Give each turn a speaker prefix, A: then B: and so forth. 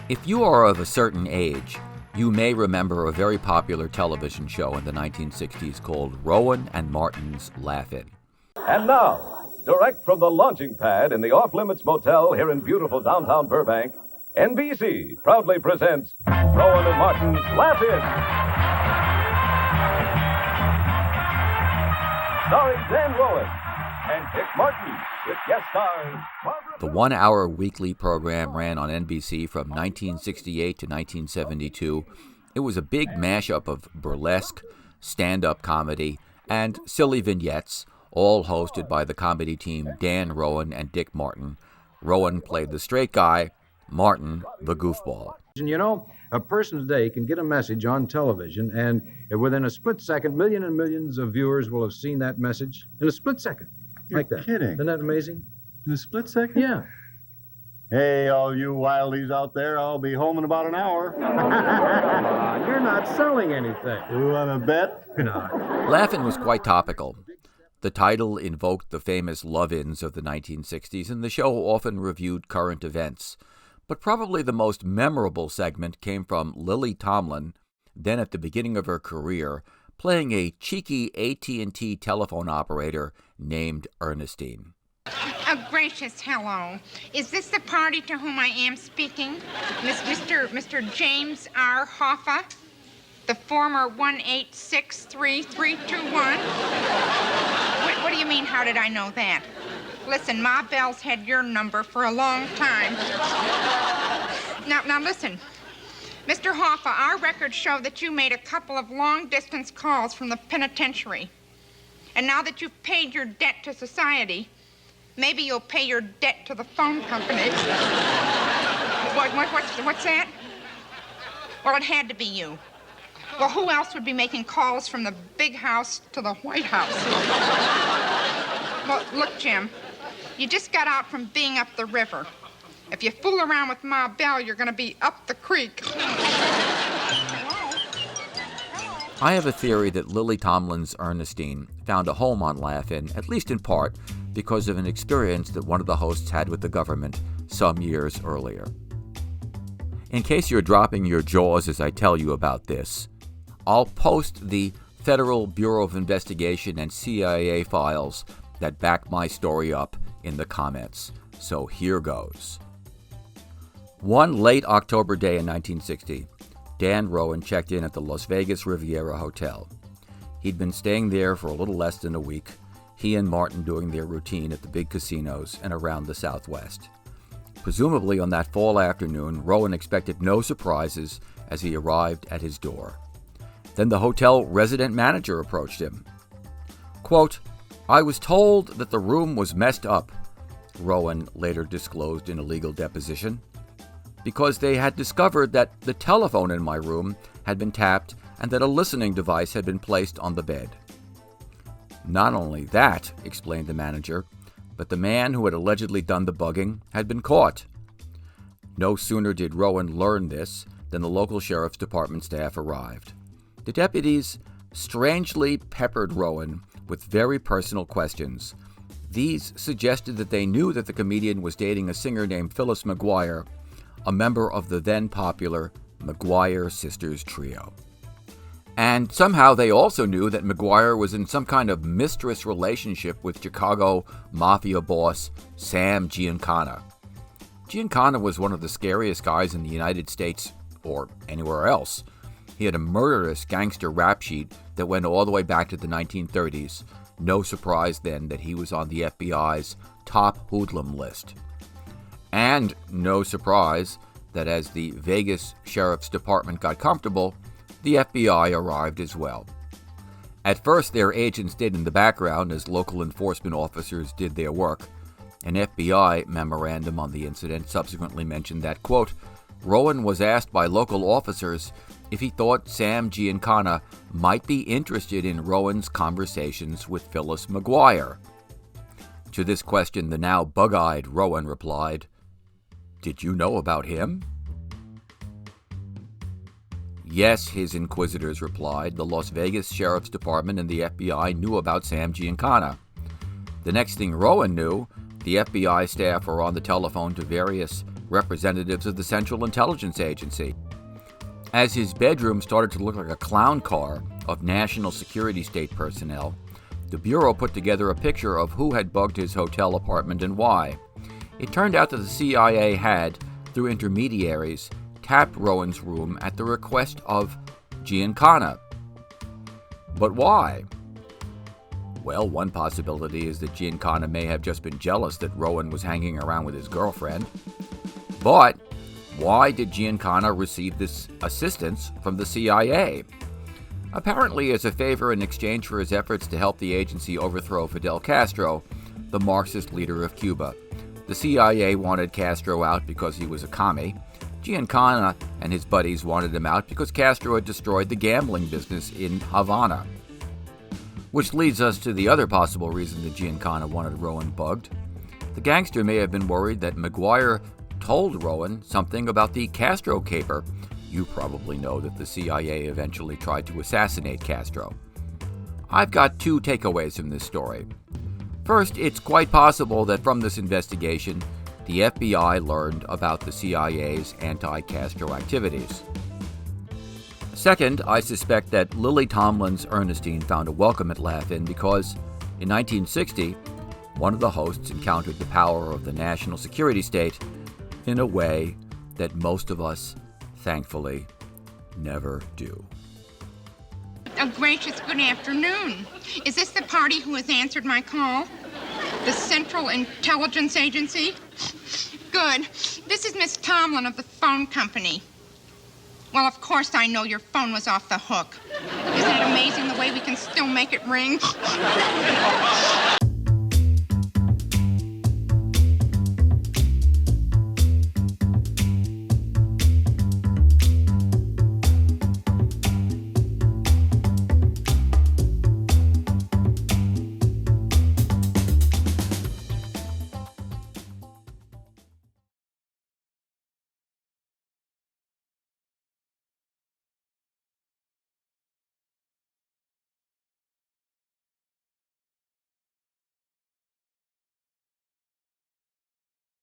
A: If you are of a certain age, you may remember a very popular television show in the 1960s called Rowan and Martin's Laugh-In.
B: And now, direct from the launching pad in the Off Limits Motel here in beautiful downtown Burbank, NBC proudly presents Rowan and Martin's Laugh-In. Starring Dan Rowan and Dick Martin, with guest stars Barbara.
A: The one-hour weekly program ran on NBC from 1968 to 1972. It was a big mashup of burlesque, stand-up comedy, and silly vignettes, all hosted by the comedy team Dan Rowan and Dick Martin. Rowan played the straight guy, Martin the goofball.
C: You know, a person today can get a message on television, and within a split second, millions and millions of viewers will have seen that message in a split second.
D: You're
C: like that.
D: Kidding.
C: Isn't that amazing?
D: In a split second?
C: Yeah.
D: Hey, all you wildies out there, I'll be home in about an hour.
C: You're not selling anything.
D: You want to bet?
C: No.
A: Laugh-In was quite topical. The title invoked the famous love-ins of the 1960s, and the show often reviewed current events. But probably the most memorable segment came from Lili Tomlin, then at the beginning of her career, playing a cheeky AT&T telephone operator named Ernestine.
E: Oh, gracious, hello. Is this the party to whom I am speaking? Mr. James R. Hoffa, the former 1863321? What do you mean, how did I know that? Listen, Ma Bell's had your number for a long time. Now listen. Mr. Hoffa, our records show that you made a couple of long-distance calls from the penitentiary. And now that you've paid your debt to society, maybe you'll pay your debt to the phone company. What's that? Well, it had to be you. Well, who else would be making calls from the big house to the White House? Well, look, Jim, you just got out from being up the river. If you fool around with Ma Bell, you're going to be up the creek.
A: I have a theory that Lili Tomlin's Ernestine found a home on Laugh-In, at least in part, because of an experience that one of the hosts had with the government some years earlier. In case you're dropping your jaws as I tell you about this, I'll post the Federal Bureau of Investigation and CIA files that back my story up in the comments. So here goes. One late October day in 1960, Dan Rowan checked in at the Las Vegas Riviera Hotel. He'd been staying there for a little less than a week, he and Martin doing their routine at the big casinos and around the Southwest. Presumably on that fall afternoon, Rowan expected no surprises as he arrived at his door. Then the hotel resident manager approached him. Quote, "I was told that the room was messed up," Rowan later disclosed in a legal deposition, "because they had discovered that the telephone in my room had been tapped and that a listening device had been placed on the bed." Not only that, explained the manager, but the man who had allegedly done the bugging had been caught. No sooner did Rowan learn this than the local sheriff's department staff arrived. The deputies strangely peppered Rowan with very personal questions. These suggested that they knew that the comedian was dating a singer named Phyllis McGuire, a member of the then popular McGuire Sisters trio. And somehow they also knew that McGuire was in some kind of mistress relationship with Chicago mafia boss Sam Giancana. Giancana was one of the scariest guys in the United States or anywhere else. He had a murderous gangster rap sheet that went all the way back to the 1930s. No surprise then that he was on the FBI's top hoodlum list. And no surprise that as the Vegas Sheriff's Department got comfortable, the FBI arrived as well. At first, their agents stayed in the background as local enforcement officers did their work. An FBI memorandum on the incident subsequently mentioned that, quote, Rowan was asked by local officers if he thought Sam Giancana might be interested in Rowan's conversations with Phyllis McGuire. To this question, the now bug-eyed Rowan replied, "Did you know about him?" Yes, his inquisitors replied. The Las Vegas Sheriff's Department and the FBI knew about Sam Giancana. The next thing Rowan knew, the FBI staff were on the telephone to various representatives of the Central Intelligence Agency. As his bedroom started to look like a clown car of national security state personnel, the Bureau put together a picture of who had bugged his hotel apartment and why. It turned out that the CIA had, through intermediaries, tapped Rowan's room at the request of Giancana. But why? Well, one possibility is that Giancana may have just been jealous that Rowan was hanging around with his girlfriend. But why did Giancana receive this assistance from the CIA? Apparently as a favor in exchange for his efforts to help the agency overthrow Fidel Castro, the Marxist leader of Cuba. The CIA wanted Castro out because he was a commie. Giancana and his buddies wanted him out because Castro had destroyed the gambling business in Havana. Which leads us to the other possible reason that Giancana wanted Rowan bugged. The gangster may have been worried that McGuire told Rowan something about the Castro caper. You probably know that the CIA eventually tried to assassinate Castro. I've got two takeaways from this story. First, it's quite possible that from this investigation, the FBI learned about the CIA's anti-Castro activities. Second, I suspect that Lili Tomlin's Ernestine found a welcome at Laugh-In because, in 1960, one of the hosts encountered the power of the national security state in a way that most of us, thankfully, never do.
E: Oh, gracious, good afternoon. Is this the party who has answered my call? The Central Intelligence Agency? Good. This is Miss Tomlin of the phone company. Well, of course I know your phone was off the hook. Isn't it amazing the way we can still make it ring?